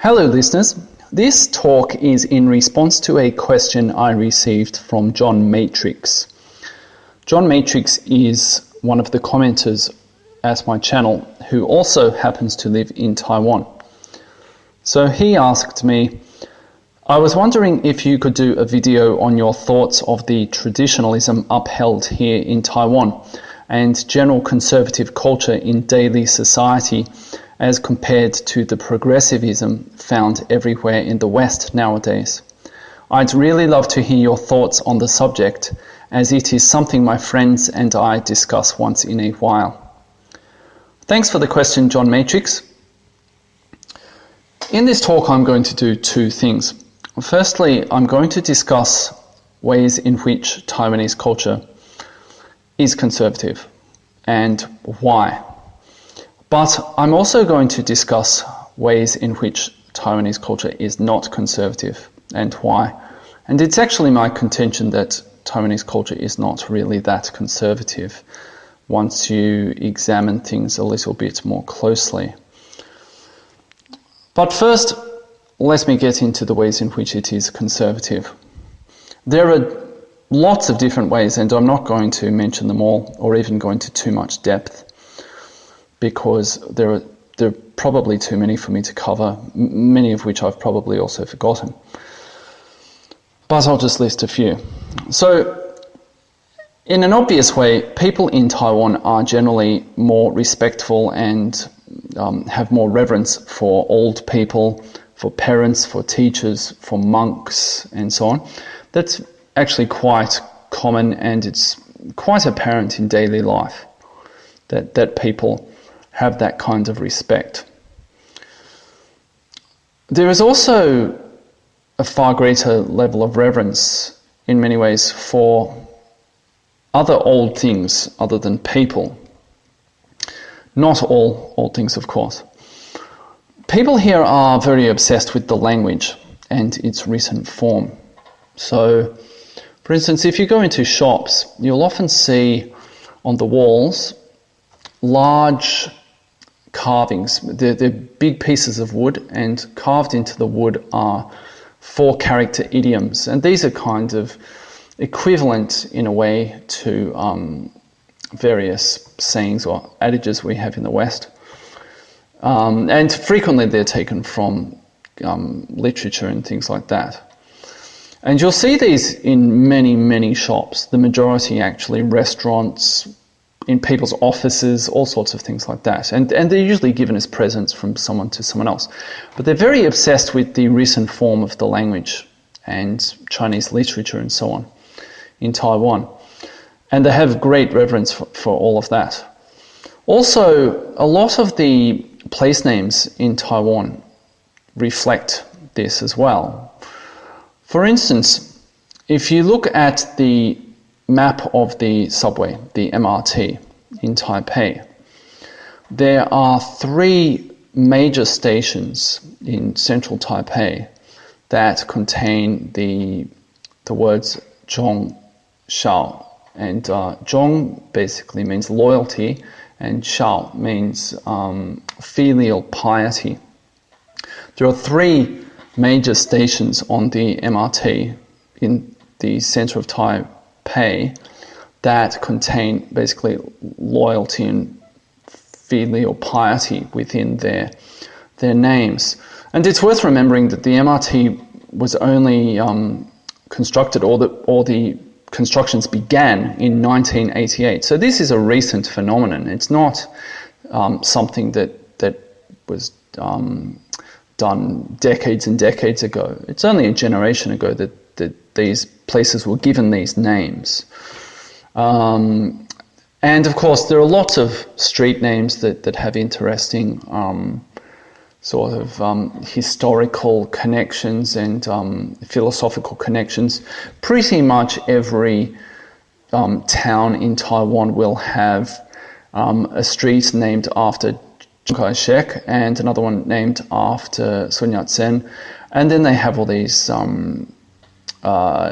Hello listeners, this talk is in response to a question I received from John Matrix. John Matrix is one of the commenters at my channel who also happens to live in Taiwan. So he asked me, I was wondering if you could do a video on your thoughts of the traditionalism upheld here in Taiwan and general conservative culture in daily society as compared to the progressivism found everywhere in the West nowadays. I'd really love to hear your thoughts on the subject, as it is something my friends and I discuss once in a while. Thanks for the question, John Matrix. In this talk, I'm going to do two things. Firstly, I'm going to discuss ways in which Taiwanese culture is conservative and why. But I'm also going to discuss ways in which Taiwanese culture is not conservative and why. And it's actually my contention that Taiwanese culture is not really that conservative once you examine things a little bit more closely. But first, let me get into the ways in which it is conservative. There are lots of different ways, and I'm not going to mention them all or even go into too much depth, because there are probably too many for me to cover, many of which I've probably also forgotten. But I'll just list a few. So, in an obvious way, people in Taiwan are generally more respectful and have more reverence for old people, for parents, for teachers, for monks, and so on. That's actually quite common, and it's quite apparent in daily life that people have that kind of respect. There is also a far greater level of reverence in many ways for other old things other than people. Not all old things, of course. People here are very obsessed with the language and its written form. So, for instance, if you go into shops, you'll often see on the walls large carvings. They're big pieces of wood, and carved into the wood are 4-character idioms. And these are kind of equivalent in a way to various sayings or adages we have in the West. And frequently they're taken from literature and things like that. And you'll see these in many, many shops, the majority actually restaurants, in people's offices, all sorts of things like that. And they're usually given as presents from someone to someone else. But they're very obsessed with the written form of the language and Chinese literature and so on in Taiwan. And they have great reverence for all of that. Also, a lot of the place names in Taiwan reflect this as well. For instance, if you look at the map of the subway, the MRT in Taipei, there are 3 major stations in central Taipei that contain the words zhong, shao. And zhong basically means loyalty, and shao means filial piety. There are 3 major stations on the MRT in the center of Taipei that contain basically loyalty and filial piety within their names. And it's worth remembering that the MRT was only constructed, or the constructions began in 1988. So this is a recent phenomenon. It's not something that was done decades and decades ago. It's only a generation ago that these places were given these names. And of course, there are lots of street names that have interesting sort of historical connections and philosophical connections. Pretty much every town in Taiwan will have a street named after Chiang Kai-shek and another one named after Sun Yat-sen. And then they have all these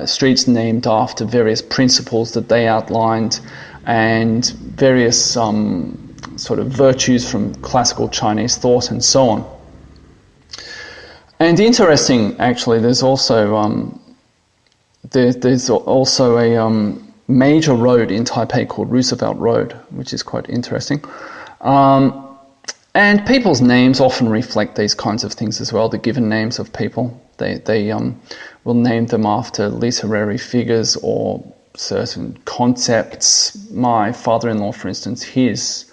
streets named after various principles that they outlined and various sort of virtues from classical Chinese thought and so on. And interesting, actually, there's also a major road in Taipei called Roosevelt Road, which is quite interesting. And people's names often reflect these kinds of things as well, the given names of people. They will name them after literary figures or certain concepts. My father-in-law, for instance, his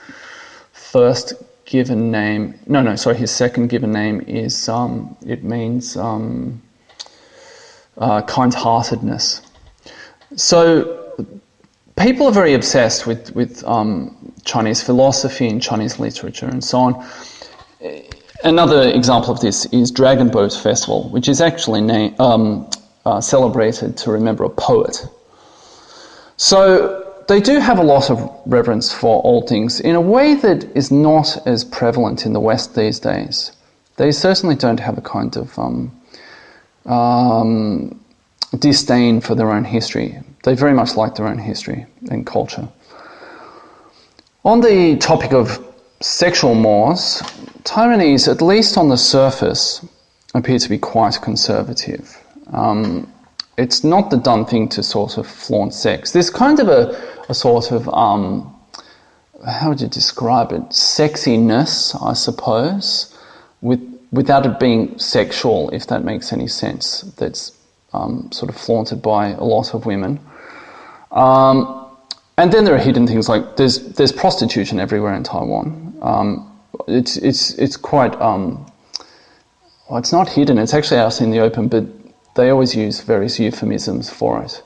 second given name is, it means kind-heartedness. So people are very obsessed with Chinese philosophy and Chinese literature and so on. Another example of this is Dragon Boat Festival, which is actually celebrated to remember a poet. So they do have a lot of reverence for old things in a way that is not as prevalent in the West these days. They certainly don't have a kind of disdain for their own history. They very much like their own history and culture. On the topic of sexual mores, Taiwanese, at least on the surface, appear to be quite conservative. It's not the done thing to sort of flaunt sex. There's kind of a sort of, how would you describe it? Sexiness, I suppose, without it being sexual, if that makes any sense. That's sort of flaunted by a lot of women. And then there are hidden things like there's prostitution everywhere in Taiwan. It's quite well, it's not hidden. It's actually out in the open, but they always use various euphemisms for it.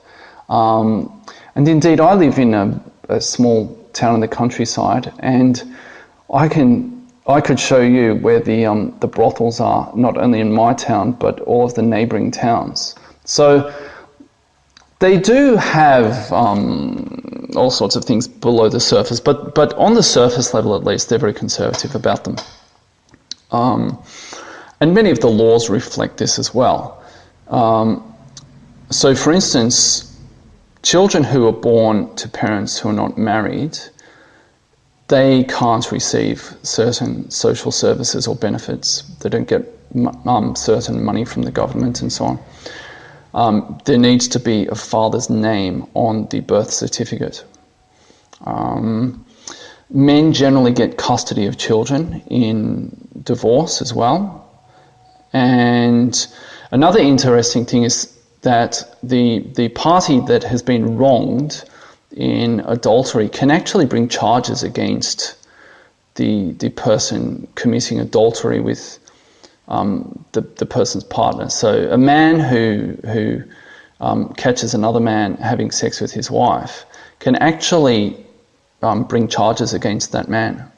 And indeed, I live in a small town in the countryside, and I could show you where the brothels are, not only in my town but all of the neighbouring towns. So they do have all sorts of things below the surface, but on the surface level at least, they're very conservative about them. And many of the laws reflect this as well. So for instance, children who are born to parents who are not married, they can't receive certain social services or benefits. They don't get certain money from the government and so on. There needs to be a father's name on the birth certificate. Men generally get custody of children in divorce as well. And another interesting thing is that the party that has been wronged in adultery can actually bring charges against the person committing adultery with the person's partner. So a man who catches another man having sex with his wife can actually bring charges against that man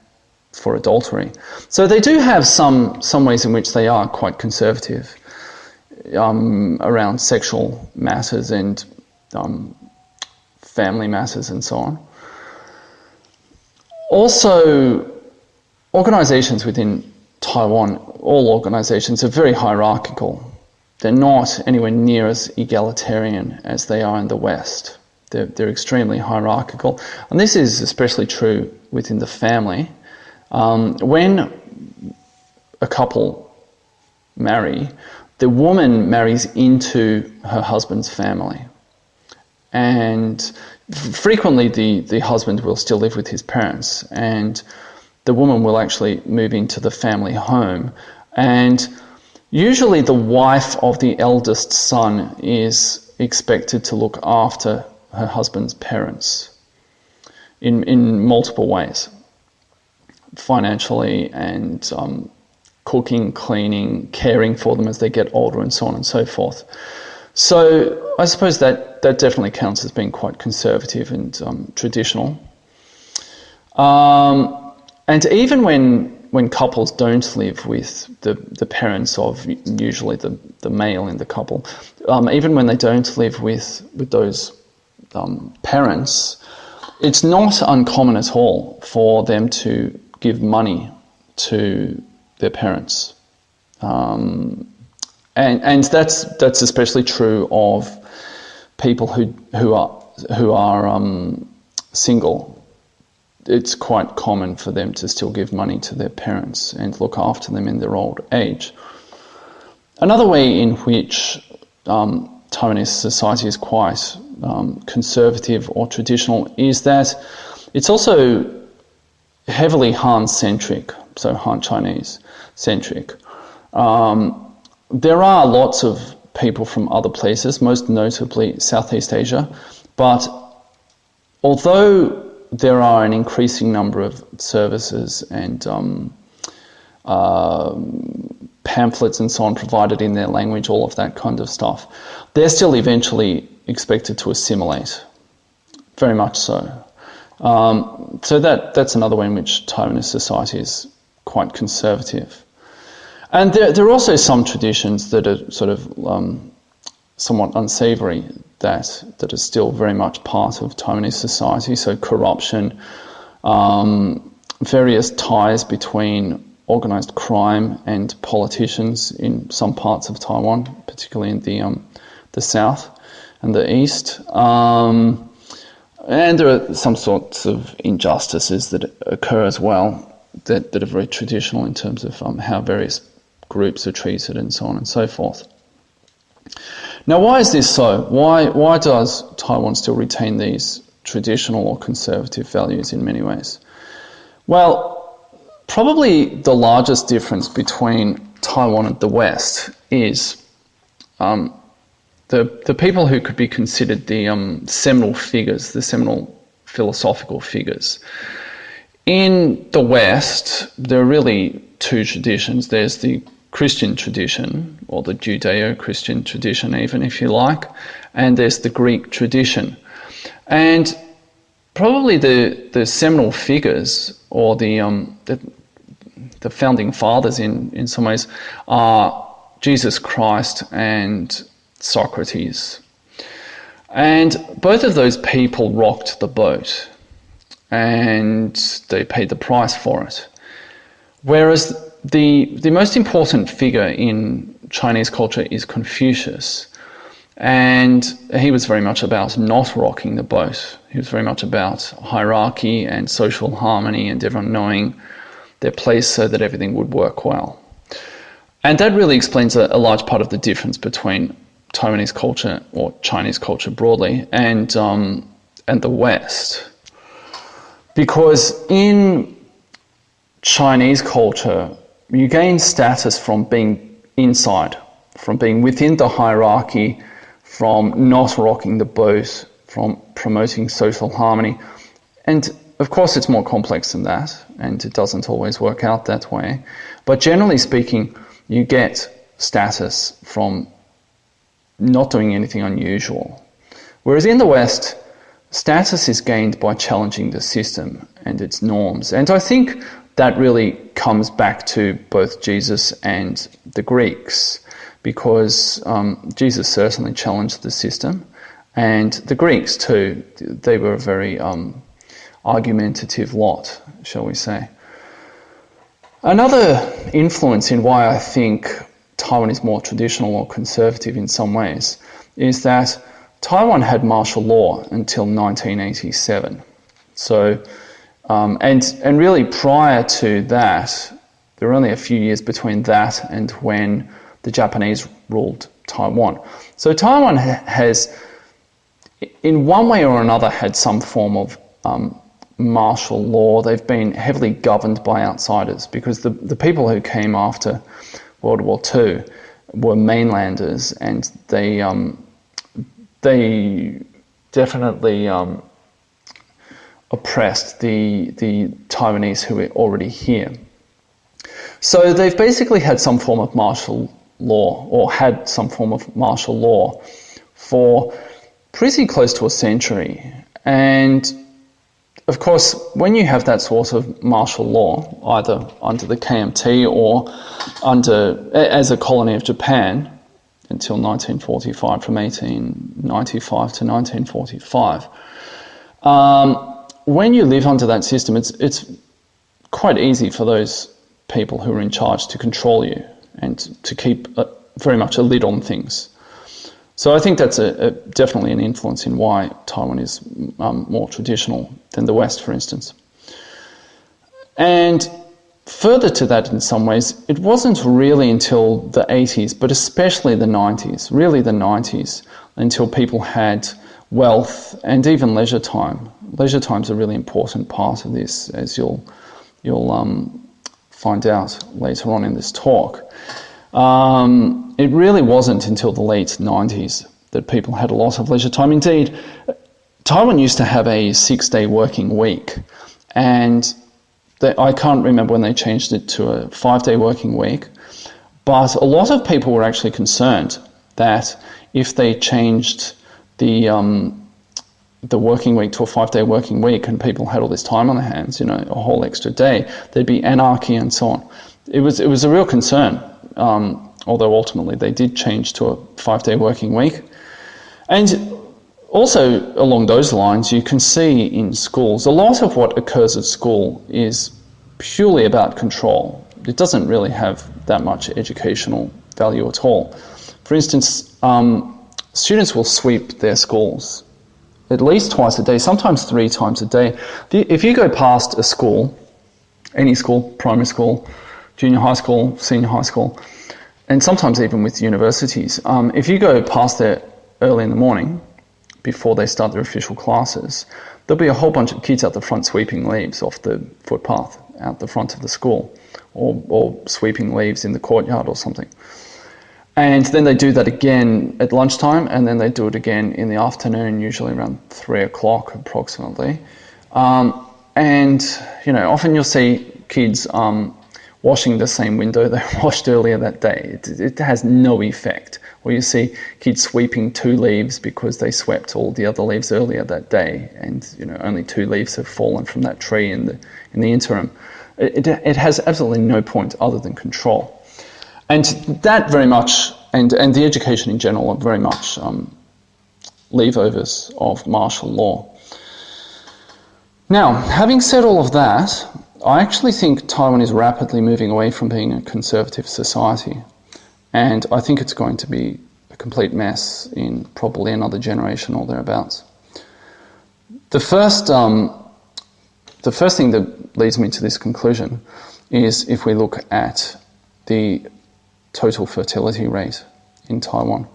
for adultery. So they do have some ways in which they are quite conservative around sexual matters and family matters and so on. Also, organisations within Taiwan, all organisations are very hierarchical. They're not anywhere near as egalitarian as they are in the West. They're extremely hierarchical. And this is especially true within the family. When a couple marry, the woman marries into her husband's family. And frequently the husband will still live with his parents, and the woman will actually move into the family home. And usually the wife of the eldest son is expected to look after her husband's parents in multiple ways, financially and cooking, cleaning, caring for them as they get older and so on and so forth. So I suppose that definitely counts as being quite conservative and traditional. And even when couples don't live with the parents of usually the male in the couple, even when they don't live with those parents, it's not uncommon at all for them to give money to their parents. And that's especially true of people who are single. It's quite common for them to still give money to their parents and look after them in their old age. Another way in which Taiwanese society is quite conservative or traditional is that it's also heavily Han-centric, so Han-Chinese-centric. There are lots of people from other places, most notably Southeast Asia, but although there are an increasing number of services and pamphlets and so on provided in their language, all of that kind of stuff, they're still eventually expected to assimilate, very much so. So that's another way in which Taiwanese society is quite conservative. And there are also some traditions that are sort of somewhat unsavoury that are still very much part of Taiwanese society. So corruption, various ties between organised crime and politicians in some parts of Taiwan, particularly in the south and the east. And there are some sorts of injustices that occur as well that are very traditional in terms of how various groups are treated and so on and so forth. Now, why is this so? Why does Taiwan still retain these traditional or conservative values in many ways? Well, probably the largest difference between Taiwan and the West is the people who could be considered the seminal figures, the seminal philosophical figures. In the West, there are really two traditions. There's the Christian tradition, or the Judeo-Christian tradition even, if you like, and there's the Greek tradition. And probably the seminal figures, or the founding fathers in some ways, are Jesus Christ and Socrates. And both of those people rocked the boat, and they paid the price for it. Whereas the most important figure in Chinese culture is Confucius, and he was very much about not rocking the boat. He was very much about hierarchy and social harmony and everyone knowing their place so that everything would work well. And that really explains a large part of the difference between Taiwanese culture, or Chinese culture broadly, and the West. Because in Chinese culture, you gain status from being inside, from being within the hierarchy, from not rocking the boat, from promoting social harmony. And of course it's more complex than that, and it doesn't always work out that way. But generally speaking, you get status from not doing anything unusual. Whereas in the West, status is gained by challenging the system and its norms. And I think that really comes back to both Jesus and the Greeks, because Jesus certainly challenged the system, and the Greeks too. They were a very argumentative lot, shall we say. Another influence in why I think Taiwan is more traditional or conservative in some ways is that Taiwan had martial law until 1987. So, and really prior to that, there were only a few years between that and when the Japanese ruled Taiwan. So Taiwan has, in one way or another, had some form of martial law. They've been heavily governed by outsiders, because the people who came after World War II were mainlanders, and they definitely oppressed the Taiwanese who were already here. So they've basically had some form of martial law, or had some form of martial law for pretty close to a century. And of course, when you have that sort of martial law, either under the KMT or as a colony of Japan until 1945, from 1895 to 1945, when you live under that system, it's quite easy for those people who are in charge to control you and to keep very much a lid on things. So I think that's definitely an influence in why Taiwan is more traditional than the West, for instance. And further to that in some ways, it wasn't really until the 80s, but especially the 90s, really the 90s, until people had wealth and even leisure time. Leisure time's a really important part of this, as you'll find out later on in this talk. It really wasn't until the late 90s that people had a lot of leisure time. Indeed, Taiwan used to have a 6-day working week, and I can't remember when they changed it to a 5-day working week, but a lot of people were actually concerned that if they changed the working week to a 5-day working week and people had all this time on their hands, you know, a whole extra day, there'd be anarchy and so on. It was a real concern, although ultimately they did change to a 5-day working week. And also along those lines, you can see in schools, a lot of what occurs at school is purely about control. It doesn't really have that much educational value at all. For instance, students will sweep their schools at least twice a day, sometimes 3 times a day. If you go past a school, any school, primary school, junior high school, senior high school, and sometimes even with universities, if you go past there early in the morning, before they start their official classes, there'll be a whole bunch of kids out the front sweeping leaves off the footpath out the front of the school, or sweeping leaves in the courtyard or something. And then they do that again at lunchtime, and then they do it again in the afternoon, usually around 3 o'clock approximately. And, you know, often you'll see kids washing the same window they washed earlier that day. It has no effect. Or you see kids sweeping 2 leaves because they swept all the other leaves earlier that day, and, you know, only 2 leaves have fallen from that tree in the interim. It has absolutely no point other than control. And that very much, and the education in general, are very much leavovers of martial law. Now, having said all of that, I actually think Taiwan is rapidly moving away from being a conservative society. And I think it's going to be a complete mess in probably another generation or thereabouts. The first thing that leads me to this conclusion is if we look at the total fertility rate in Taiwan.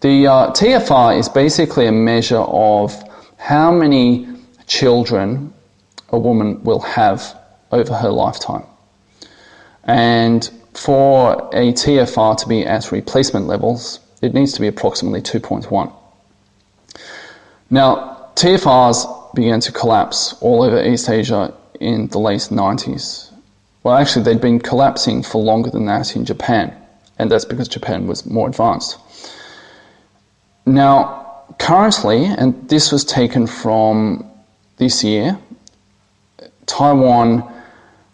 The TFR is basically a measure of how many children a woman will have over her lifetime. And for a TFR to be at replacement levels, it needs to be approximately 2.1. Now, TFRs began to collapse all over East Asia in the late 90s. Well, actually, they'd been collapsing for longer than that in Japan, and that's because Japan was more advanced. Now, currently, and this was taken from this year, Taiwan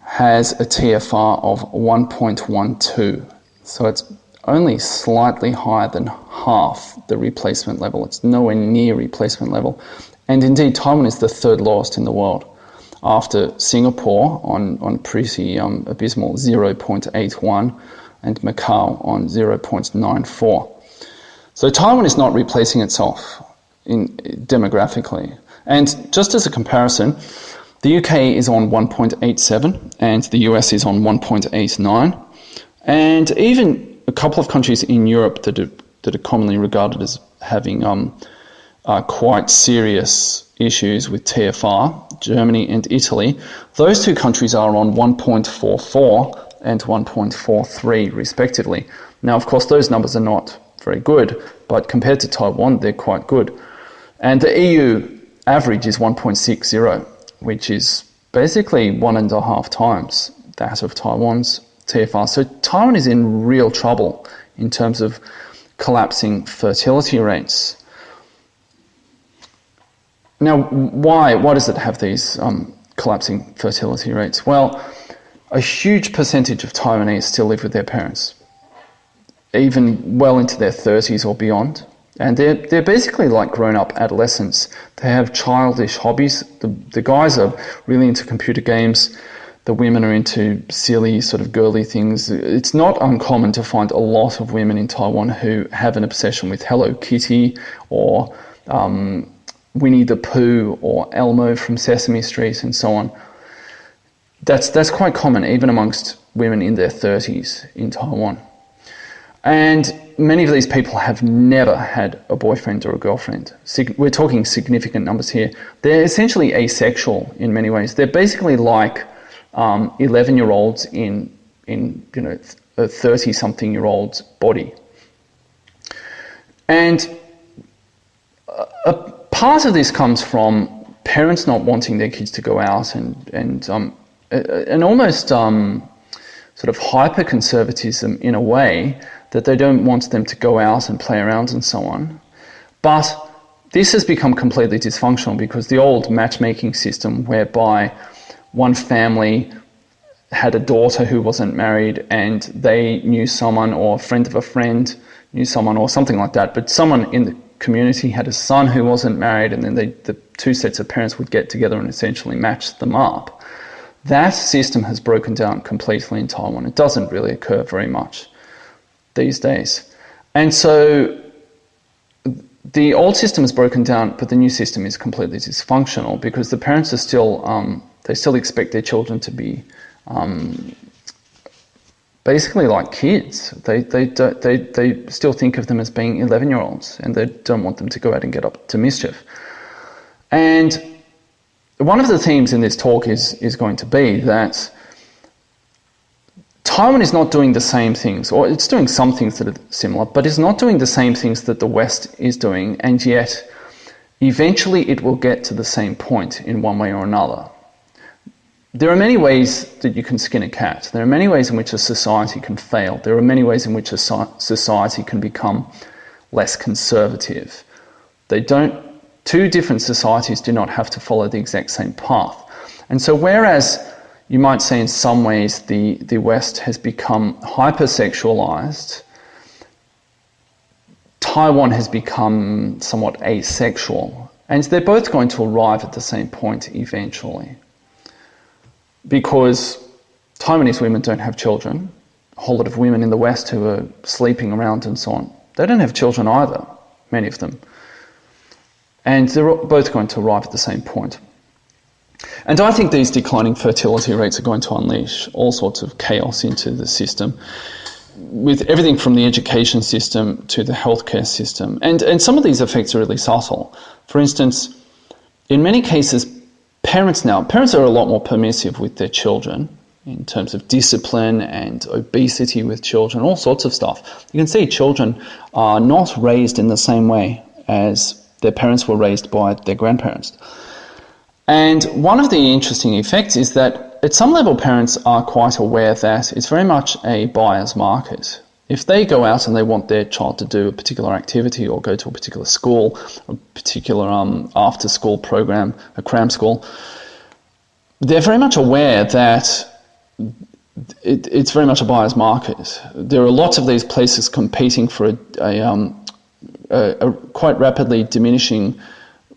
has a TFR of 1.12. So it's only slightly higher than half the replacement level. It's nowhere near replacement level. And indeed, Taiwan is the 3rd lowest in the world, after Singapore on pretty abysmal 0.81 and Macau on 0.94. So Taiwan is not replacing itself demographically. And just as a comparison, the UK is on 1.87 and the US is on 1.89. And even a couple of countries in Europe that are commonly regarded as having quite serious issues with TFR, Germany and Italy, those 2 countries are on 1.44 and 1.43 respectively. Now, of course, those numbers are not very good, but compared to Taiwan, they're quite good. And the EU average is 1.60, which is basically 1.5 times that of Taiwan's TFR. So Taiwan is in real trouble in terms of collapsing fertility rates. Now, why does it have these collapsing fertility rates? Well, a huge percentage of Taiwanese still live with their parents, even well into their 30s or beyond. And they're basically like grown-up adolescents. They have childish hobbies. The guys are really into computer games. The women are into silly sort of girly things. It's not uncommon to find a lot of women in Taiwan who have an obsession with Hello Kitty or Winnie the Pooh or Elmo from Sesame Street and so on. That's quite common, even amongst women in their 30s in Taiwan. And many of these people have never had a boyfriend or a girlfriend. We're talking significant numbers here. They're essentially asexual in many ways. They're basically like 11-year-olds in a 30-something-year-old's body. And a part of this comes from parents not wanting their kids to go out and almost sort of hyper-conservatism in a way, that they don't want them to go out and play around and so on. But this has become completely dysfunctional because the old matchmaking system whereby one family had a daughter who wasn't married and they knew someone, or a friend of a friend knew someone, or something like that, but someone in the community had a son who wasn't married, and then the two sets of parents would get together and essentially match them up. That system has broken down completely in Taiwan. It doesn't really occur very much these days. And so the old system is broken down, but the new system is completely dysfunctional because the parents are still, they still expect their children to be basically like kids. They still think of them as being 11-year-olds, and they don't want them to go out and get up to mischief. And one of the themes in this talk is going to be that Taiwan is not doing the same things, or it's doing some things that are similar, but it's not doing the same things that the West is doing, and yet eventually it will get to the same point in one way or another. There are many ways that you can skin a cat. There are many ways in which a society can fail. There are many ways in which a society can become less conservative. Two different societies do not have to follow the exact same path. And so whereas you might say in some ways the West has become hypersexualized, Taiwan has become somewhat asexual. And they're both going to arrive at the same point eventually. Because Taiwanese women don't have children. A whole lot of women in the West who are sleeping around and so on, they don't have children either, many of them. And they're both going to arrive at the same point. And I think these declining fertility rates are going to unleash all sorts of chaos into the system, with everything from the education system to the healthcare system. And some of these effects are really subtle. For instance, in many cases, parents are a lot more permissive with their children in terms of discipline and obesity with children, all sorts of stuff. You can see children are not raised in the same way as their parents were raised by their grandparents. And one of the interesting effects is that at some level parents are quite aware that it's very much a buyer's market. If they go out and they want their child to do a particular activity or go to a particular school, a particular after-school program, a cram school, they're very much aware that it's very much a buyer's market. There are lots of these places competing for a quite rapidly diminishing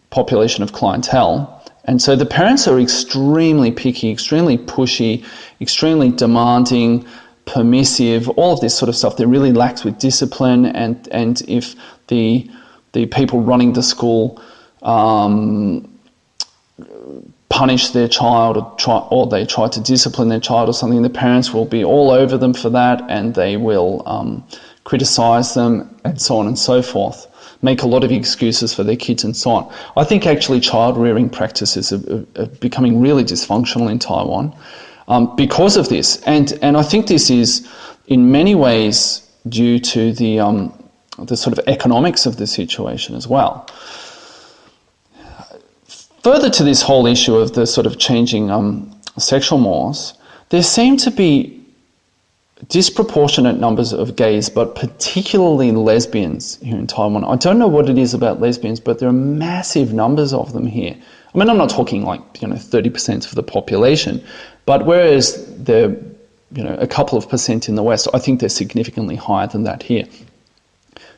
population of clientele. And so the parents are extremely picky, extremely pushy, extremely demanding, permissive, all of this sort of stuff. They're really lax with discipline, and if the people running the school punish their child or they try to discipline their child or something, the parents will be all over them for that, and they will criticize them and so on and so forth, make a lot of excuses for their kids and so on. I think actually child-rearing practices are becoming really dysfunctional in Taiwan because of this. And I think this is in many ways due to the sort of economics of the situation as well. Further to this whole issue of the sort of changing sexual mores, there seem to be disproportionate numbers of gays, but particularly lesbians here in Taiwan. I don't know what it is about lesbians, but there are massive numbers of them here. I mean, I'm not talking like 30% of the population, but whereas they're a couple of percent in the West, I think they're significantly higher than that here.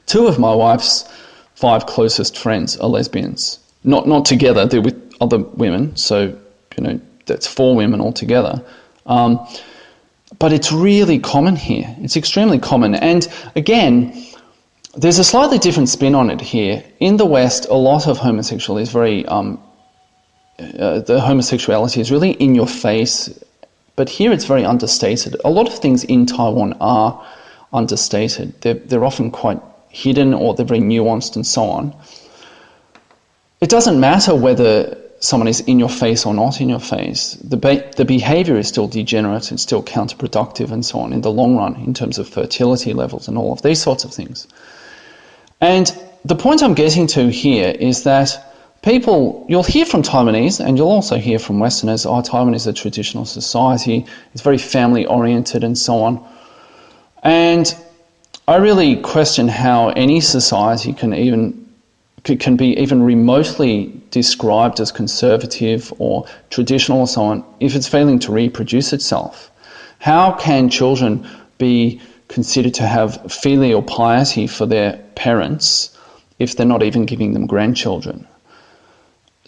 2 of my wife's 5 closest friends are lesbians. Not together, they're with other women, so that's 4 women altogether. But it's really common here. It's extremely common. And again, there's a slightly different spin on it here. In the West, a lot of homosexuality is very, the homosexuality is really in your face But here it's very understated. A lot of things in Taiwan are understated. They're often quite hidden, or they're very nuanced and so on. It doesn't matter whether someone is in your face or not in your face. The behaviour is still degenerate, it's still counterproductive and so on in the long run in terms of fertility levels and all of these sorts of things. And the point I'm getting to here is that you'll hear from Taiwanese, and you'll also hear from Westerners, Taiwan is a traditional society, it's very family-oriented and so on. And I really question how any society can be even remotely described as conservative or traditional or so on if it's failing to reproduce itself. How can children be considered to have filial piety for their parents if they're not even giving them grandchildren?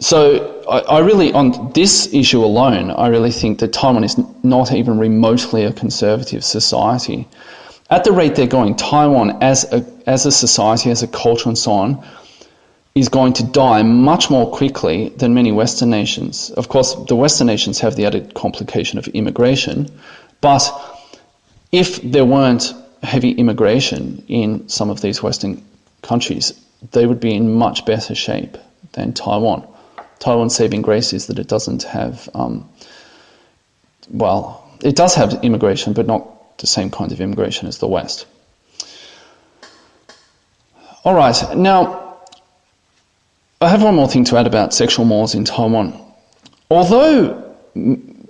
So I really, on this issue alone, I really think that Taiwan is not even remotely a conservative society. At the rate they're going, Taiwan as a society, as a culture and so on, is going to die much more quickly than many Western nations. Of course, the Western nations have the added complication of immigration, but if there weren't heavy immigration in some of these Western countries, they would be in much better shape than Taiwan. Taiwan's saving grace is that it doesn't have, it does have immigration, but not the same kind of immigration as the West. All right, now, I have one more thing to add about sexual mores in Taiwan. Although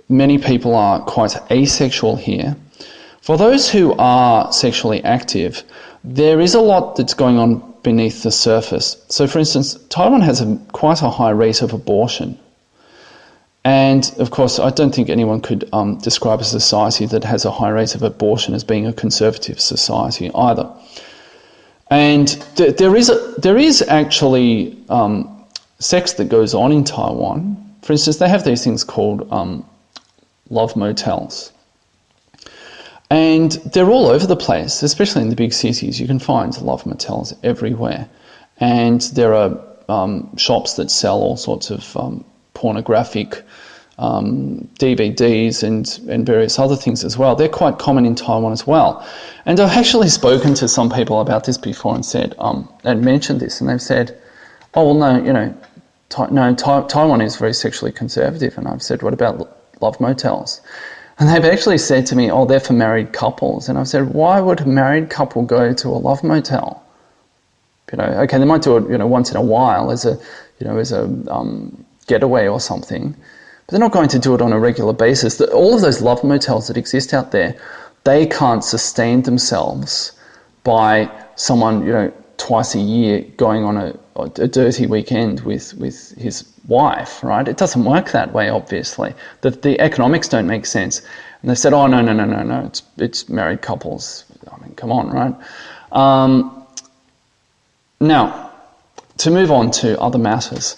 many people are quite asexual here, for those who are sexually active, there is a lot that's going on beneath the surface. So, for instance, Taiwan has quite a high rate of abortion. And, of course, I don't think anyone could describe a society that has a high rate of abortion as being a conservative society either. And there is actually sex that goes on in Taiwan. For instance, they have these things called love motels. And they're all over the place, especially in the big cities. You can find love motels everywhere. And there are shops that sell all sorts of pornographic DVDs and various other things as well. They're quite common in Taiwan as well. And I've actually spoken to some people about this before and said, and mentioned this, and they've said, oh, well, no, Taiwan is very sexually conservative. And I've said, what about love motels? And they've actually said to me, oh, they're for married couples. And I've said, why would a married couple go to a love motel? Okay, they might do it, once in a while as a getaway or something, but they're not going to do it on a regular basis. All of those love motels that exist out there, they can't sustain themselves by someone, twice a year going on a dirty weekend with his wife, right? It doesn't work that way, obviously. The economics don't make sense. And they said, oh, no, it's married couples. I mean, come on, right? Now, to move on to other matters.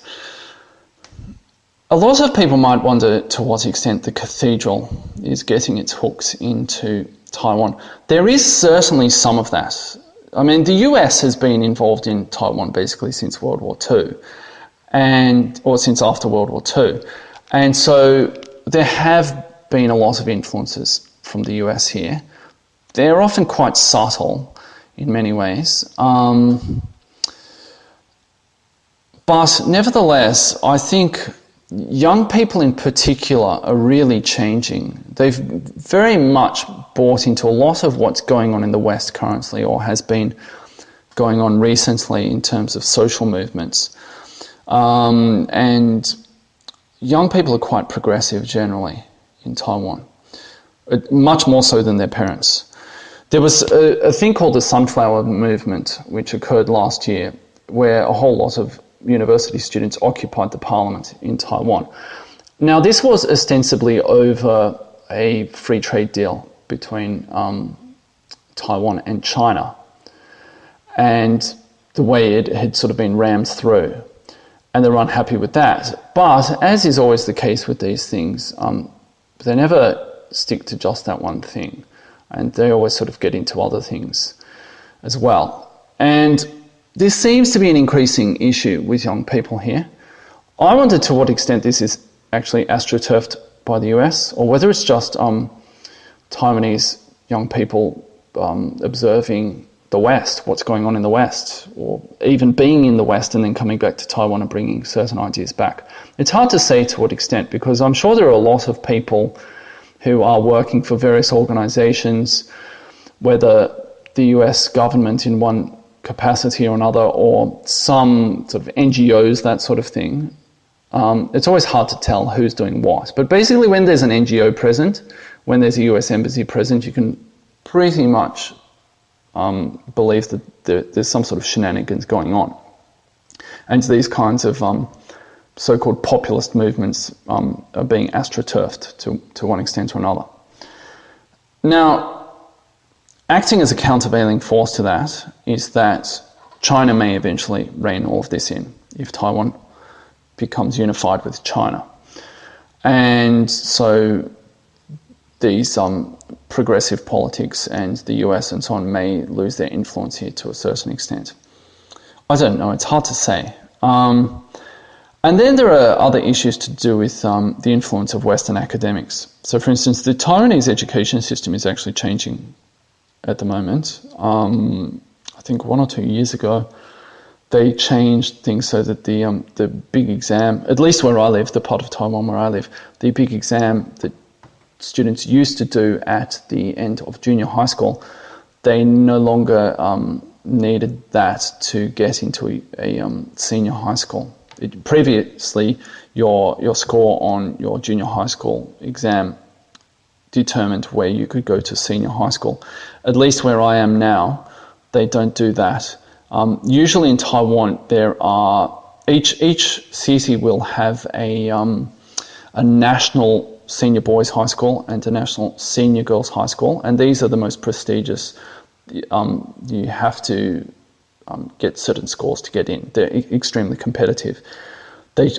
A lot of people might wonder to what extent the cathedral is getting its hooks into Taiwan. There is certainly some of that. I mean, the US has been involved in Taiwan basically since World War II, or since after World War II. And so there have been a lot of influences from the US here. They're often quite subtle in many ways. But nevertheless, I think young people in particular are really changing. They've very much bought into a lot of what's going on in the West currently, or has been going on recently in terms of social movements. And young people are quite progressive generally in Taiwan, much more so than their parents. There was a thing called the Sunflower Movement, which occurred last year, where a whole lot of university students occupied the parliament in Taiwan. Now, this was ostensibly over a free trade deal between Taiwan and China, and the way it had sort of been rammed through, and they were unhappy with that. But as is always the case with these things, they never stick to just that one thing, and they always sort of get into other things as well. And this seems to be an increasing issue with young people here. I wonder to what extent this is actually astroturfed by the US, or whether it's just Taiwanese young people observing the West, what's going on in the West, or even being in the West and then coming back to Taiwan and bringing certain ideas back. It's hard to say to what extent, because I'm sure there are a lot of people who are working for various organizations, whether the US government in one capacity or another, or some sort of NGOs, that sort of thing. It's always hard to tell who's doing what. But basically, when there's an NGO present, when there's a US embassy present, you can pretty much believe that there's some sort of shenanigans going on. And these kinds of so-called populist movements are being astroturfed to one extent or another. Now, acting as a countervailing force to that is that China may eventually rein all of this in if Taiwan becomes unified with China. And so these progressive politics and the US and so on may lose their influence here to a certain extent. I don't know, it's hard to say. And then there are other issues to do with the influence of Western academics. So for instance, the Taiwanese education system is actually changing at the moment. I think 1 or 2 years ago, they changed things so that the big exam, at least where I live, the part of Taiwan where I live, the big exam that students used to do at the end of junior high school, they no longer needed that to get into a senior high school. Previously, your score on your junior high school exam determined where you could go to senior high school. At least where I am now, they don't do that. Usually in Taiwan, there are each CC will have a national senior boys high school and a national senior girls high school, and these are the most prestigious. You have to get certain scores to get in. They're extremely competitive.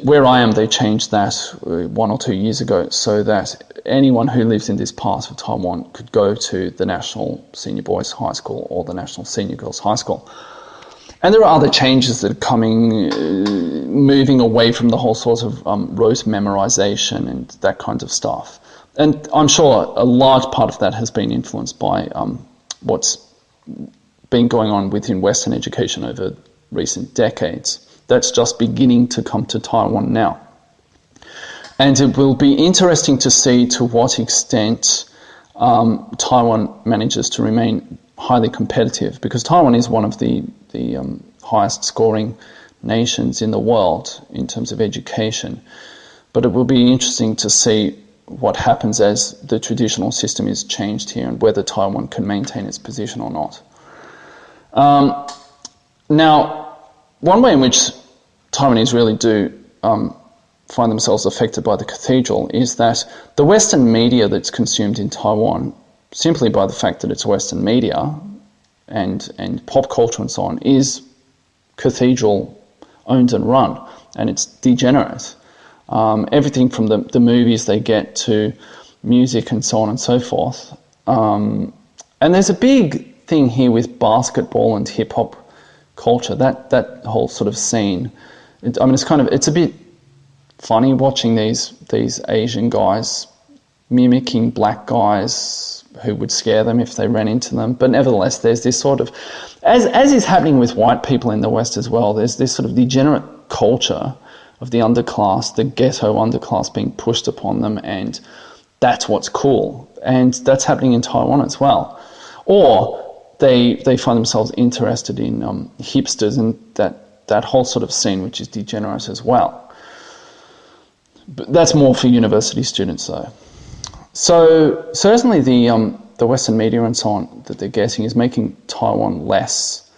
Where I am, they changed that 1 or 2 years ago so that anyone who lives in this part of Taiwan could go to the National Senior Boys High School or the National Senior Girls High School. And there are other changes that are coming, moving away from the whole sort of rote memorization and that kind of stuff. And I'm sure a large part of that has been influenced by what's been going on within Western education over recent decades. That's just beginning to come to Taiwan now. And it will be interesting to see to what extent Taiwan manages to remain highly competitive, because Taiwan is one of the highest scoring nations in the world in terms of education. But it will be interesting to see what happens as the traditional system is changed here and whether Taiwan can maintain its position or not. Now, one way in which Taiwanese really do find themselves affected by the cathedral is that the Western media that's consumed in Taiwan, simply by the fact that it's Western media and pop culture and so on, is cathedral owned and run, and it's degenerate. Everything from the movies they get to music and so on and so forth. And there's a big thing here with basketball and hip-hop culture, that whole sort of scene. It's a bit funny watching these Asian guys mimicking black guys who would scare them if they ran into them. But nevertheless, there's this sort of, as is happening with white people in the West as well, there's this sort of degenerate culture of the underclass, the ghetto underclass being pushed upon them, and that's what's cool. And that's happening in Taiwan as well. Or they find themselves interested in hipsters and that whole sort of scene, which is degenerate as well. But that's more for university students, though. So certainly the Western media and so on that they're getting is making Taiwan less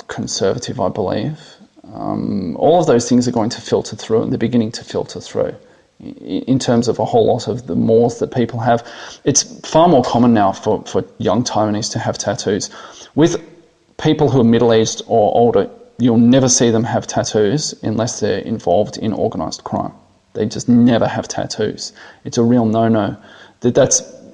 conservative, I believe. All of those things are going to filter through, and they're beginning to filter through in terms of a whole lot of the mores that people have. It's far more common now for young Taiwanese to have tattoos. With people who are middle-aged or older, you'll never see them have tattoos unless they're involved in organised crime. They just never have tattoos. It's a real no-no.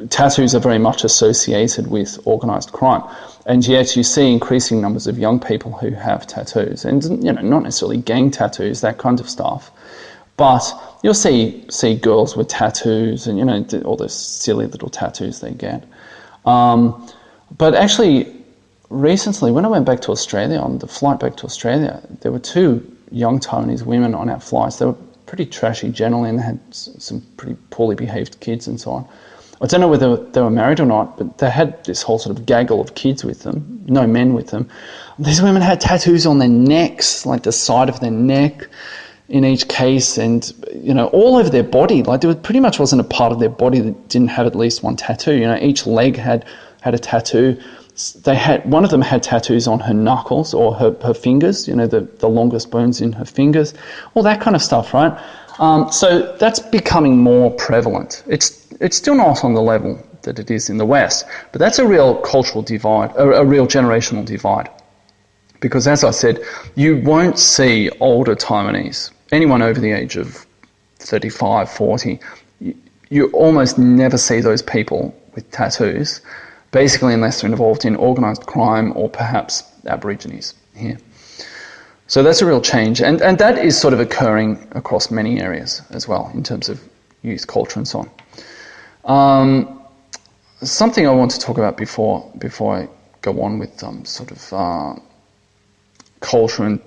Tattoos are very much associated with organised crime. And yet you see increasing numbers of young people who have tattoos. And not necessarily gang tattoos, that kind of stuff. But you'll see girls with tattoos and, all those silly little tattoos they get. But actually, recently, when I went back to Australia, on the flight back to Australia, there were 2 young Taiwanese women on our flights. They were pretty trashy generally, and they had some pretty poorly behaved kids and so on. I don't know whether they were married or not, but they had this whole sort of gaggle of kids with them, no men with them. These women had tattoos on their necks, like the side of their neck in each case, and, all over their body. Like, there pretty much wasn't a part of their body that didn't have at least one tattoo. Each leg had a tattoo. One of them had tattoos on her knuckles or her fingers, the longest bones in her fingers, all that kind of stuff, right? So that's becoming more prevalent. It's still not on the level that it is in the West, but that's a real cultural divide, a real generational divide. Because as I said, you won't see older Taiwanese, anyone over the age of 35, 40, you almost never see those people with tattoos, basically unless they're involved in organised crime or perhaps Aborigines here. So that's a real change, and that is sort of occurring across many areas as well in terms of youth culture and so on. Something I want to talk about before I go on with culture and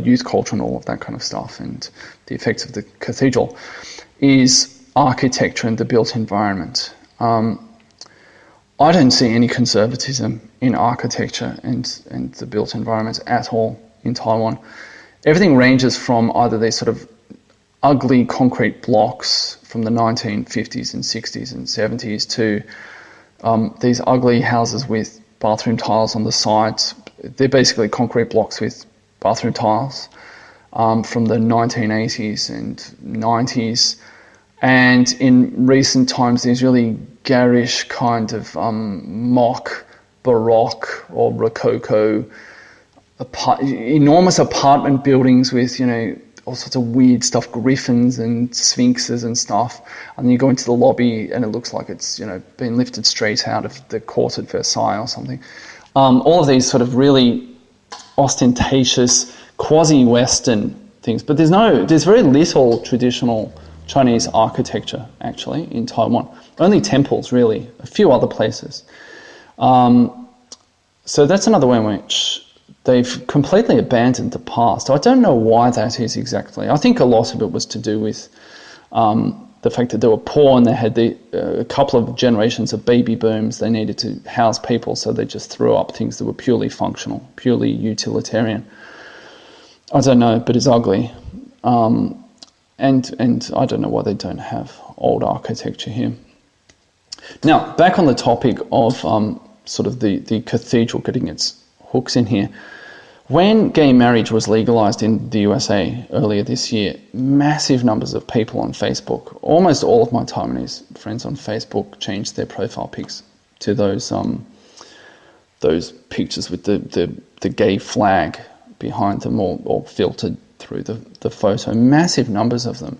youth culture and all of that kind of stuff and the effects of the cathedral is architecture and the built environment. I don't see any conservatism in architecture and the built environment at all in Taiwan. Everything ranges from either these sort of ugly concrete blocks from the 1950s and 60s and 70s to these ugly houses with bathroom tiles on the sides. They're basically concrete blocks with bathroom tiles from the 1980s and 90s. And in recent times, these really garish kind of mock Baroque or Rococo enormous apartment buildings with, all sorts of weird stuff, griffins and sphinxes and stuff. And then you go into the lobby and it looks like it's, been lifted straight out of the court at Versailles or something. All of these sort of really ostentatious, quasi-Western things. But there's very little traditional Chinese architecture, actually, in Taiwan. Only temples, really. A few other places. So that's another way in which they've completely abandoned the past. I don't know why that is exactly. I think a lot of it was to do with the fact that they were poor and they had a couple of generations of baby booms. They needed to house people, so they just threw up things that were purely functional, purely utilitarian. I don't know, but it's ugly. And I don't know why they don't have old architecture here. Now, back on the topic of sort of the cathedral getting its hooks in here. When gay marriage was legalised in the USA earlier this year, massive numbers of people on Facebook, almost all of my Taiwanese friends on Facebook, changed their profile pics to those pictures with the gay flag behind them or filtered through the photo. Massive numbers of them.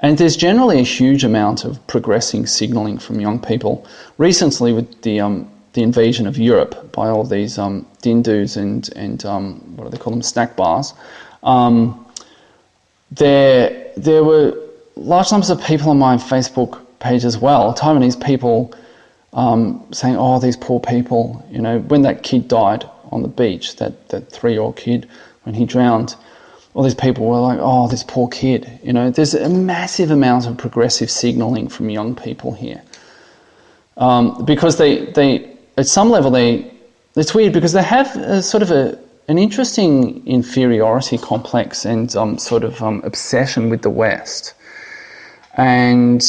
And there's generally a huge amount of progressing signalling from young people. Recently with the invasion of Europe by all of these dindus and what do they call them, snack bars, there were large numbers of people on my Facebook page as well, Taiwanese people saying, oh, these poor people, when that kid died on the beach, that 3-year-old kid, when he drowned, all these people were like, oh, this poor kid. There's a massive amount of progressive signalling from young people here. Because they at some level, it's weird because they have a sort of an interesting inferiority complex and sort of obsession with the West. And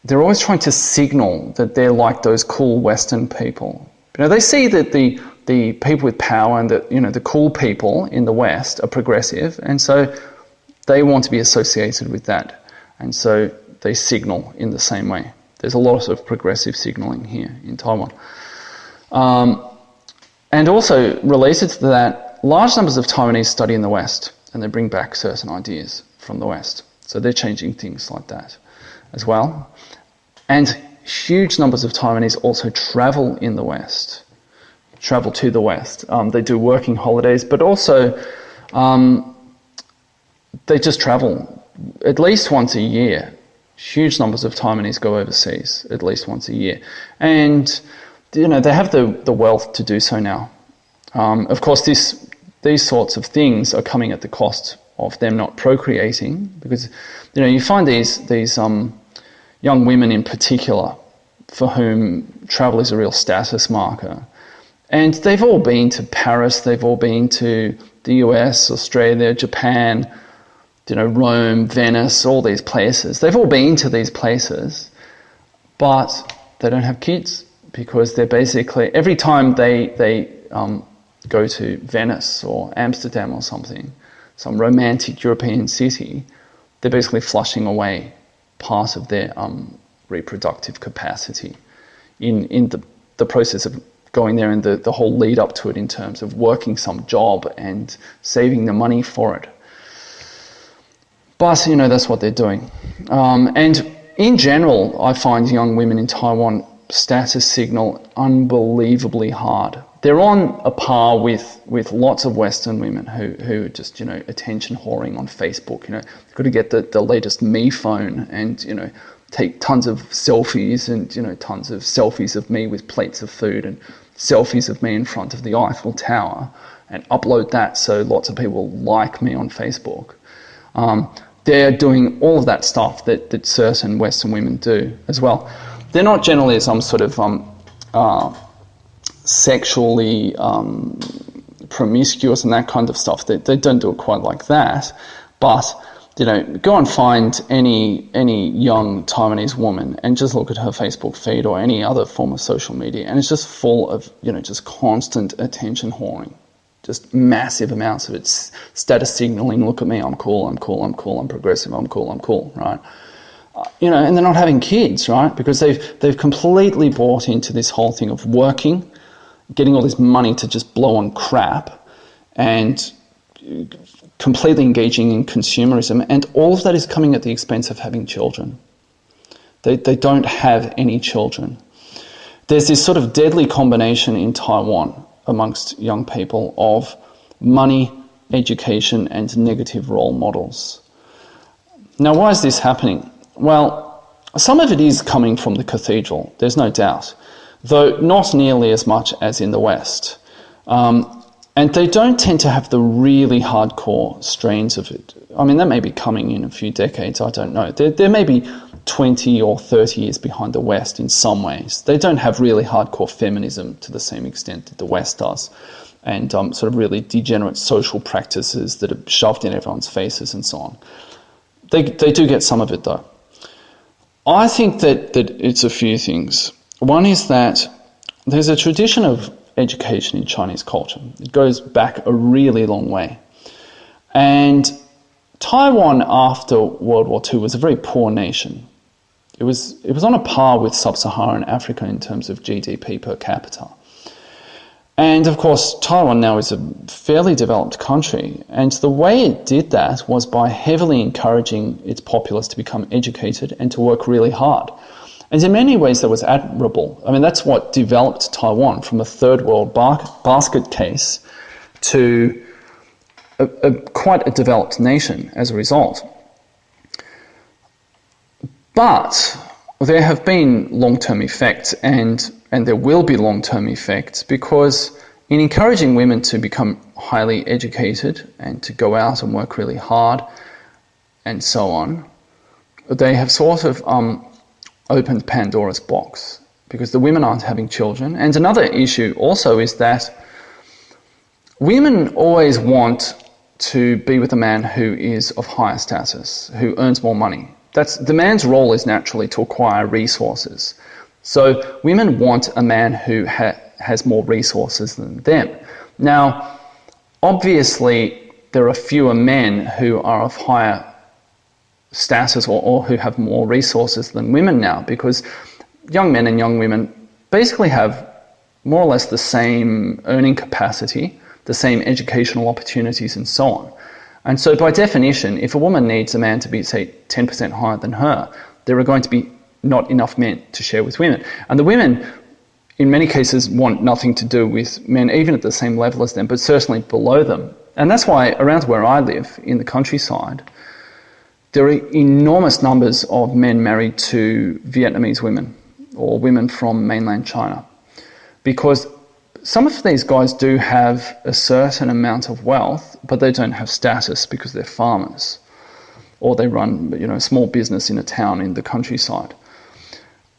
they're always trying to signal that they're like those cool Western people. They see that the people with power and the cool people in the West are progressive, and so they want to be associated with that. And so they signal in the same way. There's a lot of progressive signalling here in Taiwan. And also related to that, large numbers of Taiwanese study in the West and they bring back certain ideas from the West. So they're changing things like that as well. And huge numbers of Taiwanese also travel in the West, travel to the West. They do working holidays, but also they just travel at least once a year. Huge numbers of Taiwanese go overseas at least once a year. And, you know, they have the wealth to do so now. Of course, these sorts of things are coming at the cost of them not procreating, because, you know, you find these young women in particular for whom travel is a real status marker. And they've all been to Paris, they've all been to the US, Australia, Japan, you know, Rome, Venice, all these places. They've all been to these places, but they don't have kids, because they're basically, every time they go to Venice or Amsterdam or something, some romantic European city, they're basically flushing away part of their reproductive capacity in the process of going there, and the whole lead up to it in terms of working some job and saving the money for it. But, you know, that's what they're doing. And in general, I find young women in Taiwan status signal unbelievably hard. They're on a par with lots of Western women who are just, you know, attention whoring on Facebook. You know, they've got to get the latest Me phone and, you know, take tons of selfies and, you know, tons of selfies of me with plates of food and selfies of me in front of the Eiffel Tower and upload that so lots of people like me on Facebook. They're doing all of that stuff that certain Western women do as well. They're not generally some sort of sexually promiscuous and that kind of stuff. They don't do it quite like that. But, you know, go and find any young Taiwanese woman and just look at her Facebook feed or any other form of social media, and it's just full of, you know, just constant attention whoring. Just massive amounts of it. Status signaling, look at me, I'm cool, I'm cool, I'm cool, I'm progressive, I'm cool, right? You know, and they're not having kids, right? Because they've completely bought into this whole thing of working, getting all this money to just blow on crap, and completely engaging in consumerism, and all of that is coming at the expense of having children. They don't have any children. There's this sort of deadly combination in Taiwan amongst young people of money, education, and negative role models. Now, why is this happening? Well, some of it is coming from the cathedral, there's no doubt, though not nearly as much as in the West. And they don't tend to have the really hardcore strains of it. I mean, that may be coming in a few decades, I don't know. They're maybe 20 or 30 years behind the West in some ways. They don't have really hardcore feminism to the same extent that the West does, and sort of really degenerate social practices that are shoved in everyone's faces and so on. They do get some of it, though. I think that it's a few things. One is that there's a tradition of education in Chinese culture. It goes back a really long way. And Taiwan after World War II was a very poor nation. It was on a par with sub-Saharan Africa in terms of GDP per capita. And of course, Taiwan now is a fairly developed country, and the way it did that was by heavily encouraging its populace to become educated and to work really hard. And in many ways that was admirable. I mean, that's what developed Taiwan from a third world basket case to quite a developed nation as a result. But there have been long-term effects, and there will be long-term effects, because in encouraging women to become highly educated and to go out and work really hard and so on, they have sort of opened Pandora's box, because the women aren't having children. And another issue also is that women always want to be with a man who is of higher status, who earns more money. The man's role is naturally to acquire resources. So women want a man who has more resources than them. Now, obviously, there are fewer men who are of higher status or who have more resources than women now, because young men and young women basically have more or less the same earning capacity, the same educational opportunities and so on. And so by definition, if a woman needs a man to be, say, 10% higher than her, there are going to be not enough men to share with women. And the women, in many cases, want nothing to do with men, even at the same level as them, but certainly below them. And that's why around where I live, in the countryside, there are enormous numbers of men married to Vietnamese women or women from mainland China, because some of these guys do have a certain amount of wealth, but they don't have status because they're farmers, or they run, a small business in a town in the countryside.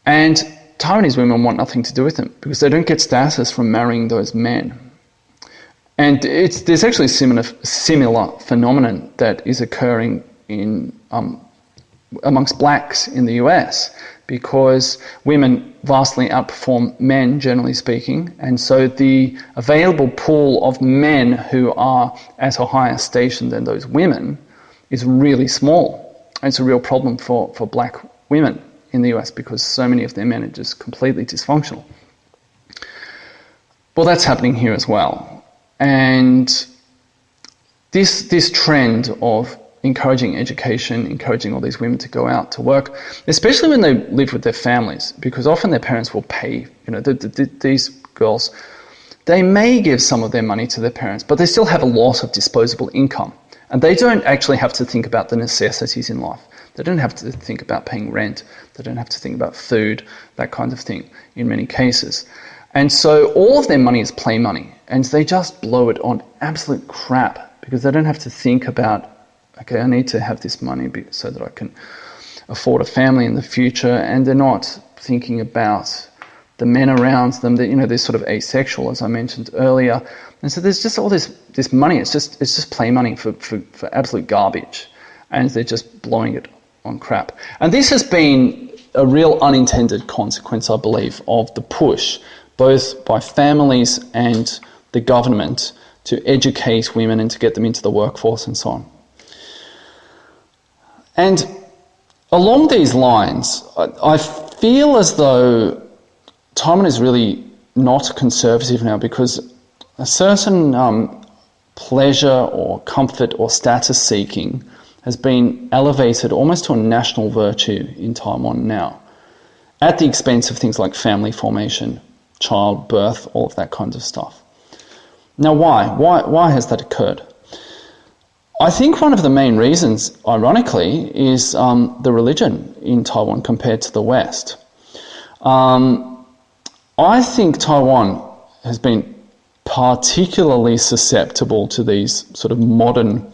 And Taiwanese women want nothing to do with them because they don't get status from marrying those men. And there's actually a similar phenomenon that is occurring in amongst blacks in the US, because women vastly outperform men, generally speaking, and so the available pool of men who are at a higher station than those women is really small. And it's a real problem for black women in the US because so many of their men are just completely dysfunctional. Well, that's happening here as well. And this trend of encouraging education, encouraging all these women to go out to work, especially when they live with their families, because often their parents will pay, these girls, they may give some of their money to their parents, but they still have a lot of disposable income. And they don't actually have to think about the necessities in life. They don't have to think about paying rent. They don't have to think about food, that kind of thing, in many cases. And so all of their money is play money, and they just blow it on absolute crap because they don't have to think about, okay, I need to have this money so that I can afford a family in the future, and they're not thinking about the men around them. They're sort of asexual, as I mentioned earlier, and so there's just all this money. It's just play money for absolute garbage, and they're just blowing it on crap. And this has been a real unintended consequence, I believe, of the push, both by families and the government, to educate women and to get them into the workforce and so on. And along these lines, I feel as though Taiwan is really not conservative now, because a certain pleasure or comfort or status seeking has been elevated almost to a national virtue in Taiwan now, at the expense of things like family formation, childbirth, all of that kind of stuff. Now, why has that occurred? I think one of the main reasons, ironically, is the religion in Taiwan compared to the West. I think Taiwan has been particularly susceptible to these sort of modern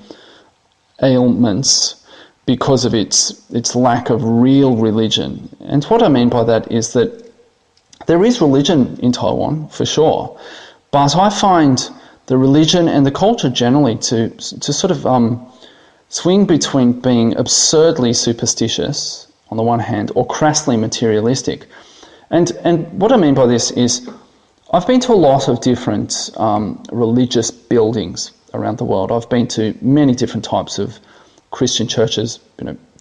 ailments because of its lack of real religion. And what I mean by that is that there is religion in Taiwan, for sure, but I find the religion and the culture generally to sort of swing between being absurdly superstitious on the one hand or crassly materialistic. And what I mean by this is I've been to a lot of different religious buildings around the world. I've been to many different types of Christian churches,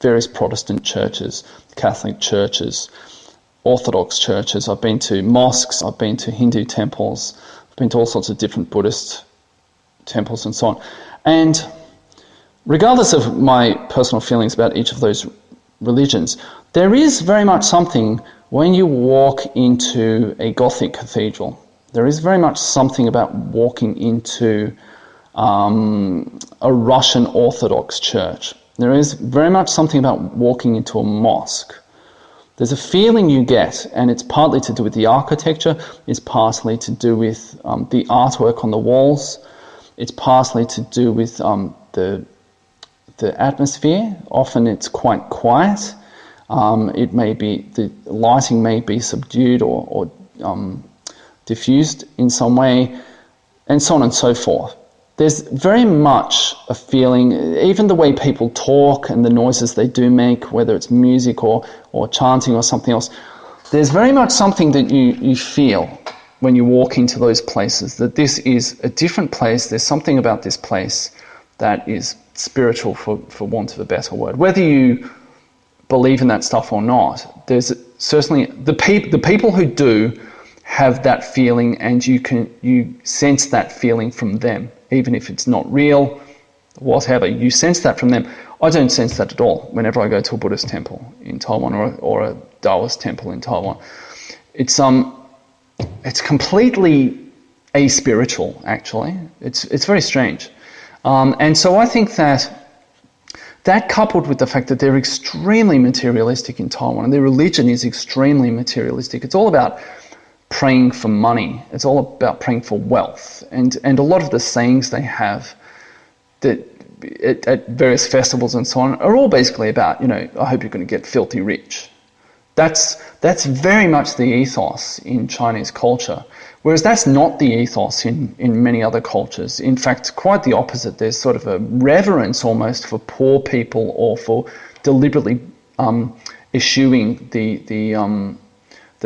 various Protestant churches, Catholic churches, Orthodox churches. I've been to mosques, I've been to Hindu temples, I've been to all sorts of different Buddhist temples and so on. And regardless of my personal feelings about each of those religions, there is very much something when you walk into a Gothic cathedral. There is very much something about walking into a Russian Orthodox church. There is very much something about walking into a mosque. There's a feeling you get, and it's partly to do with the architecture, it's partly to do with the artwork on the walls, it's partly to do with the atmosphere. Often it's quite quiet. It may be, the lighting may be subdued or diffused in some way, and so on and so forth. There's very much a feeling, even the way people talk and the noises they do make, whether it's music or chanting or something else, there's very much something that you feel when you walk into those places, that this is a different place. There's something about this place that is spiritual, for want of a better word. Whether you believe in that stuff or not, there's certainly the people who do have that feeling, and you sense that feeling from them, even if it's not real, whatever. You sense that from them. I don't sense that at all whenever I go to a Buddhist temple in Taiwan or a Taoist temple in Taiwan. It's completely aspiritual, actually. It's very strange. And so I think that That coupled with the fact that they're extremely materialistic in Taiwan, and their religion is extremely materialistic. It's all about praying for money. It's all about praying for wealth. And a lot of the sayings they have that at various festivals and so on are all basically about, I hope you're going to get filthy rich. That's very much the ethos in Chinese culture, whereas that's not the ethos in many other cultures. In fact, quite the opposite. There's sort of a reverence almost for poor people, or for deliberately eschewing the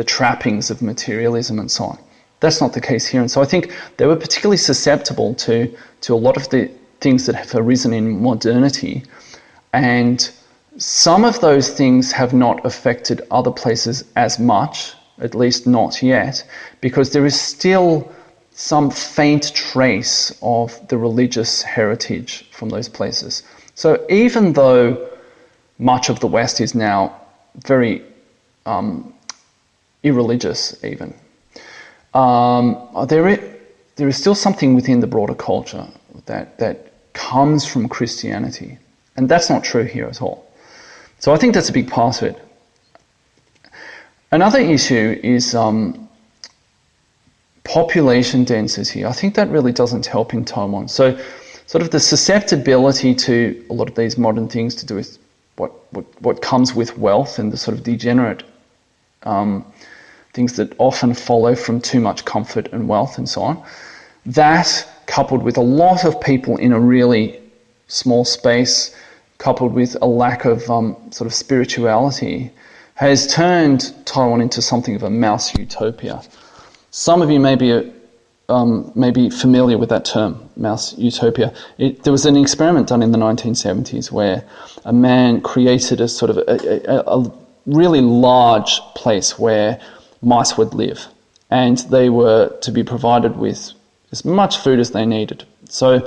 trappings of materialism and so on. That's not the case here. And so I think they were particularly susceptible to a lot of the things that have arisen in modernity, and some of those things have not affected other places as much, at least not yet, because there is still some faint trace of the religious heritage from those places. So even though much of the West is now very irreligious even, there is still something within the broader culture that comes from Christianity. And that's not true here at all. So I think that's a big part of it. Another issue is population density. I think that really doesn't help in Taiwan. So sort of the susceptibility to a lot of these modern things to do with what comes with wealth, and the sort of degenerate things that often follow from too much comfort and wealth and so on. That, coupled with a lot of people in a really small space, coupled with a lack of sort of spirituality, has turned Taiwan into something of a mouse utopia. Some of you may be familiar with that term, mouse utopia. There was an experiment done in the 1970s where a man created a sort of a really large place where mice would live, and they were to be provided with as much food as they needed. So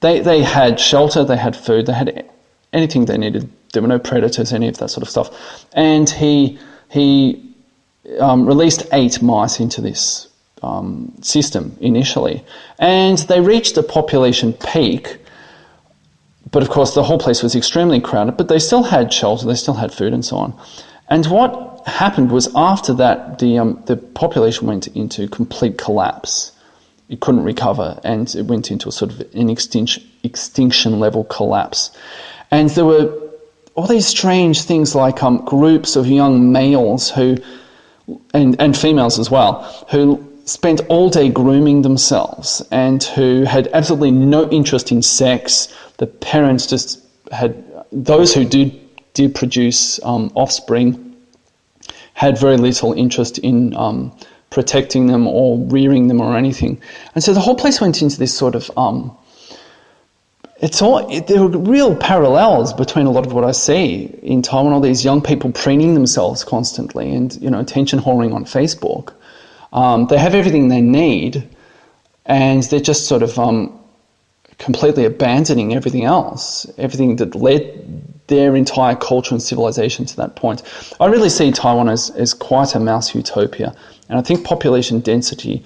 they had shelter, they had food, they had anything they needed. There were no predators, any of that sort of stuff. And he released 8 mice into this system initially. And they reached a population peak, but of course the whole place was extremely crowded, but they still had shelter, they still had food and so on. And what happened was, after that, the population went into complete collapse. It couldn't recover, and it went into a sort of an extinction level collapse. And there were all these strange things like groups of young males and females as well, who spent all day grooming themselves and who had absolutely no interest in sex. The parents just had, those who did produce offspring had very little interest in protecting them or rearing them or anything. And so the whole place went into this sort of there were real parallels between a lot of what I see in Taiwan, all these young people preening themselves constantly and, attention whoring on Facebook. They have everything they need, and they're just sort of completely abandoning everything else, everything that led their entire culture and civilization to that point. I really see Taiwan as quite a mouse utopia, and I think population density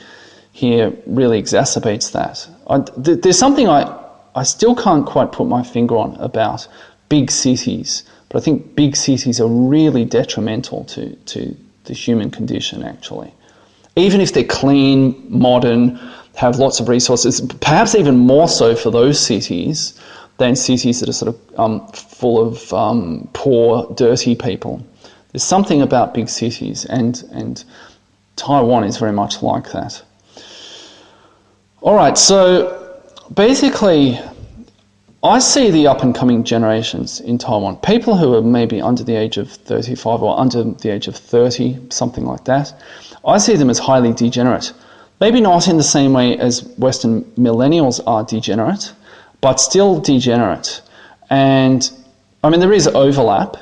here really exacerbates that. There's something I still can't quite put my finger on about big cities, but I think big cities are really detrimental to the human condition, actually. Even if they're clean, modern, have lots of resources, perhaps even more so for those cities than cities that are sort of full of poor, dirty people. There's something about big cities, and Taiwan is very much like that. All right, so basically, I see the up-and-coming generations in Taiwan, people who are maybe under the age of 35 or under the age of 30, something like that. I see them as highly degenerate. Maybe not in the same way as Western millennials are degenerate, but still degenerate. And, I mean, there is overlap,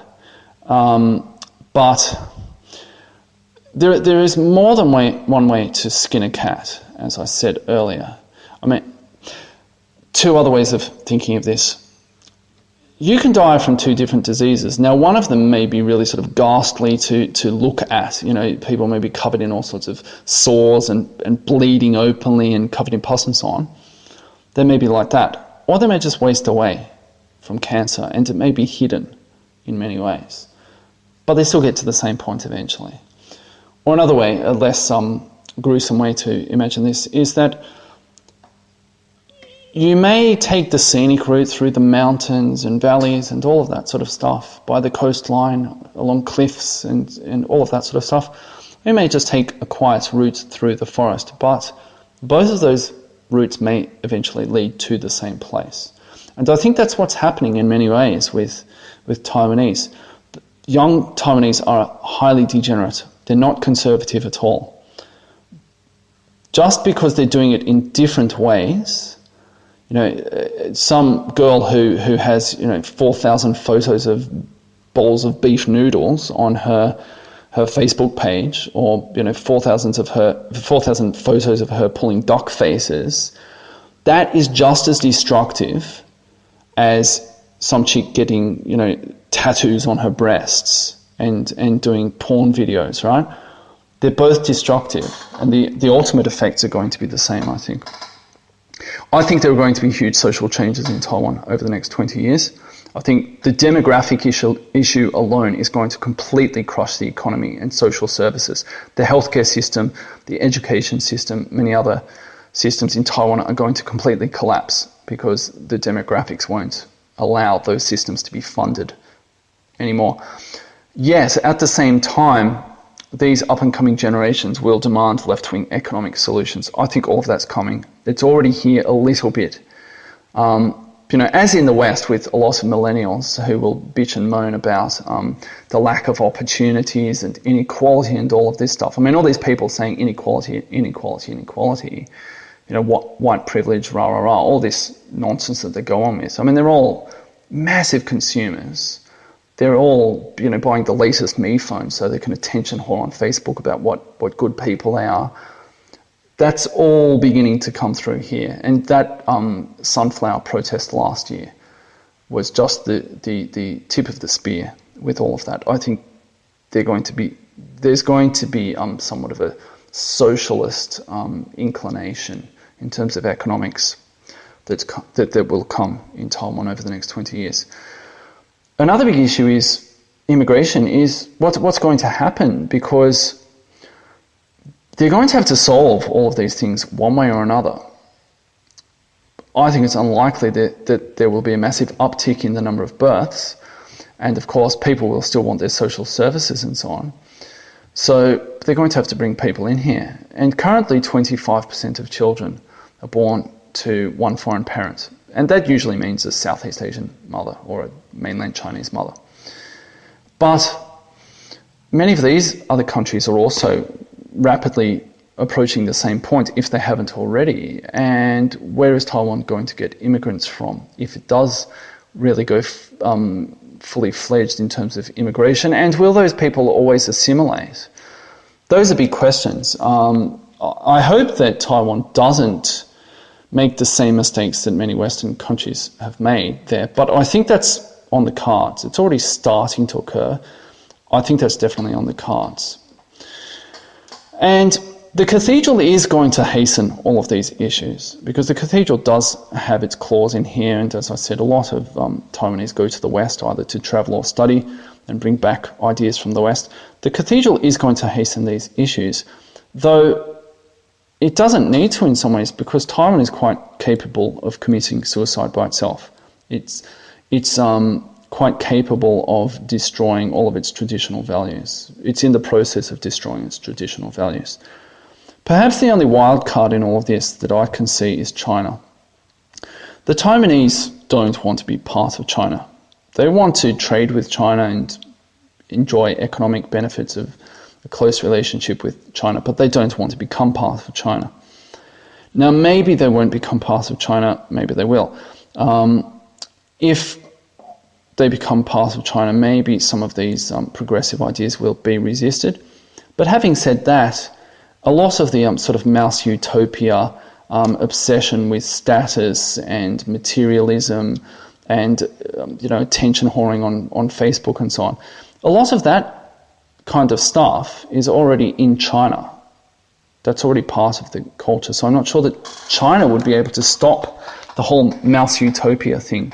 but there is more than one way to skin a cat, as I said earlier. I mean, 2 other ways of thinking of this. You can die from 2 different diseases. Now, one of them may be really sort of ghastly to look at. People may be covered in all sorts of sores and bleeding openly and covered in pus and so on. They may be like that. Or they may just waste away. from cancer, and it may be hidden in many ways. But they still get to the same point eventually. Or another way, a less gruesome way to imagine this, is that you may take the scenic route through the mountains and valleys and all of that sort of stuff, by the coastline, along cliffs and all of that sort of stuff. You may just take a quiet route through the forest, but both of those routes may eventually lead to the same place. And I think that's what's happening in many ways with Taiwanese. Young Taiwanese are highly degenerate. They're not conservative at all. Just because they're doing it in different ways, some girl who has 4,000 photos of bowls of beef noodles on her Facebook page, or 4,000 photos of her pulling duck faces, that is just as destructive as some chick getting tattoos on her breasts and doing porn videos, right? They're both destructive, and the ultimate effects are going to be the same, I think. I think there are going to be huge social changes in Taiwan over the next 20 years. I think the demographic issue alone is going to completely crush the economy and social services. The healthcare system, the education system, many other systems in Taiwan are going to completely collapse because the demographics won't allow those systems to be funded anymore. Yes, at the same time, these up-and-coming generations will demand left-wing economic solutions. I think all of that's coming. It's already here a little bit. As in the West, with a lot of millennials who will bitch and moan about the lack of opportunities and inequality and all of this stuff. I mean, all these people saying inequality, inequality, inequality, what white privilege, rah, rah, rah, all this nonsense that they go on with. I mean, they're all massive consumers. They're all, buying the latest Me phone so they can attention whore on Facebook about what good people they are. That's all beginning to come through here. And that sunflower protest last year was just the tip of the spear with all of that. I think there's going to be somewhat of a socialist inclination in terms of economics that will come in Taiwan over the next 20 years. Another big issue is immigration, is what's going to happen, because they're going to have to solve all of these things one way or another. I think it's unlikely that there will be a massive uptick in the number of births, and of course people will still want their social services and so on. So they're going to have to bring people in here. And currently 25% of children are born to one foreign parent. And that usually means a Southeast Asian mother or a mainland Chinese mother. But many of these other countries are also rapidly approaching the same point, if they haven't already. And where is Taiwan going to get immigrants from if it does really go fully fledged in terms of immigration? And will those people always assimilate? Those are big questions. I hope that Taiwan doesn't make the same mistakes that many Western countries have made there. But I think that's on the cards. It's already starting to occur. I think that's definitely on the cards. And the cathedral is going to hasten all of these issues, because the cathedral does have its claws in here. And as I said, a lot of Taiwanese go to the West either to travel or study and bring back ideas from the West. The cathedral is going to hasten these issues, though it doesn't need to in some ways, because Taiwan is quite capable of committing suicide by itself. It's quite capable of destroying all of its traditional values. It's in the process of destroying its traditional values. Perhaps the only wild card in all of this that I can see is China. The Taiwanese don't want to be part of China. They want to trade with China and enjoy economic benefits of a close relationship with China, but they don't want to become part of China. Now, maybe they won't become part of China, maybe they will. If they become part of China, maybe some of these progressive ideas will be resisted. But having said that, a lot of the sort of mouse utopia, obsession with status and materialism and attention whoring on Facebook and so on, a lot of that kind of stuff is already in China. That's already part of the culture. So I'm not sure that China would be able to stop the whole mouse utopia thing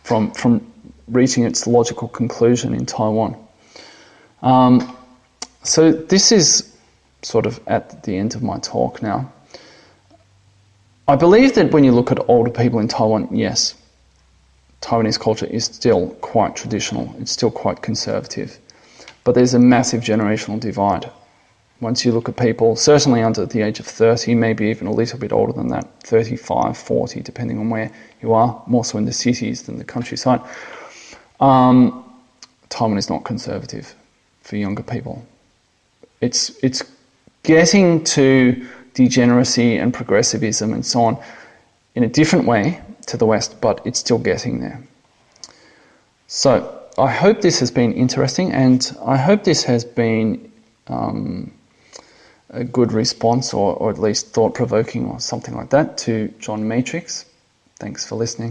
from reaching its logical conclusion in Taiwan. So this is sort of at the end of my talk now. I believe that when you look at older people in Taiwan, yes, Taiwanese culture is still quite traditional, it's still quite conservative, but there's a massive generational divide. Once you look at people, certainly under the age of 30, maybe even a little bit older than that, 35, 40, depending on where you are, more so in the cities than the countryside, Taiwan is not conservative for younger people. It's getting to degeneracy and progressivism and so on in a different way to the West, but it's still getting there. So I hope this has been interesting, and I hope this has been a good response, or at least thought-provoking or something like that, to John Matrix. Thanks for listening.